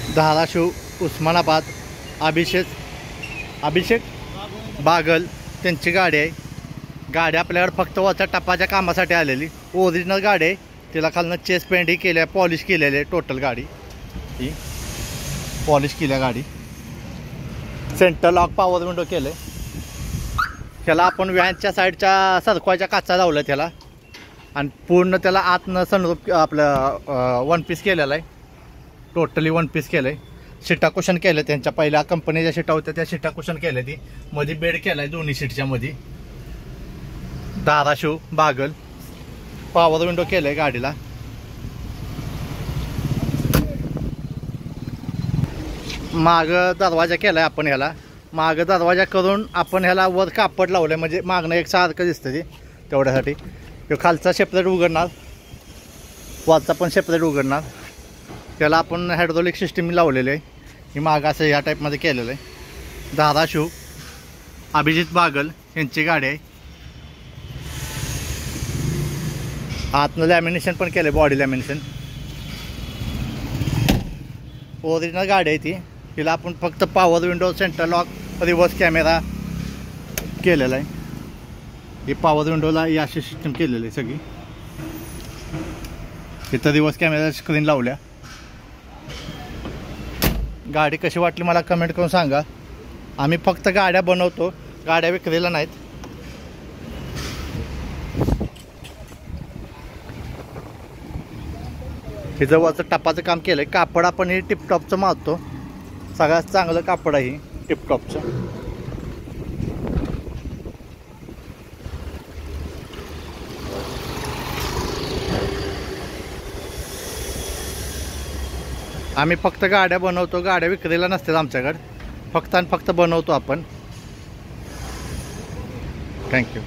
धाराशिव, उस्मानाबाद, अभिषेक अभिषेक बागल त्यांची गाडी आहे। गाडी आपल्याकडे फक्त वरच्या टपाच्या कामासाठी आलेली ओरिजिनल गाडी आहे। तिला खालनं चेस पेंट ही केली आहे, पॉलिश केलेली आहे। टोटल गाडी ही पॉलिश केली आहे गाडी। सेंटर लॉक पॉवर विंडो केले। त्याला आपण व्हॅनच्या साईडच्या सरकवायच्या काचा लावल्या त्याला आणि पूर्ण त्याला आतनं सनरूफ आपलं वन पीस केलेलं आहे। टोटली वन पीस केलं आहे। शिटा कुशन केलं त्यांच्या पहिल्या कंपनीच्या शिटा होत्या त्या शिटा कुशन केल्या ती मध्ये बेड केला आहे दोन्ही सीटच्या मध्ये। धाराशिव बागल पॉवर विंडो केलं आहे गाडीला। मागं दरवाजा केला आहे आपण ह्याला। मागं दरवाजा करून आपण ह्याला वर कापड लावलं आहे म्हणजे मागणं एक सारखं दिसतं ते तेवढ्यासाठी। तो खालचा सेपरेट उघडणार, वरचा पण सेपरेट उघडणार। त्याला आपण हायड्रोलिक सिस्टीम लावलेली आहे। ही मागं असं या टाईपमध्ये केलेलं आहे। धाराशिव अभिजित बागल यांची गाडी आहे। आतनं लॅमिनेशन पण केलं आहे, बॉडी लॅमिनेशन। ओरिजिनल गाडी आहे ती। तिला आपण फक्त power window, centre lock, reverse camera केलेला आहे। ही पॉवर विंडोला ही अशी सिस्टम केलेली आहे सगळी। इथं रिव्हर्स कॅमेरा स्क्रीन लावल्या। गाडी कशी वाटली मला कमेंट करून सांगा। आम्ही फक्त गाड्या बनवतो, गाड्या विक्रीला नाहीत। हे जवळचं टपाचं काम केलं आहे। कापड आपण हे टिपटॉपचं मारतो, सगळ्यात चांगलं कापड आहे टिपटॉपचं। आम्ही फक्त गाड्या बनवतो, गाड्या विक्रीला नसतात आमच्याकडे। फक्त आणि फक्त बनवतो आपण। थँक्यू।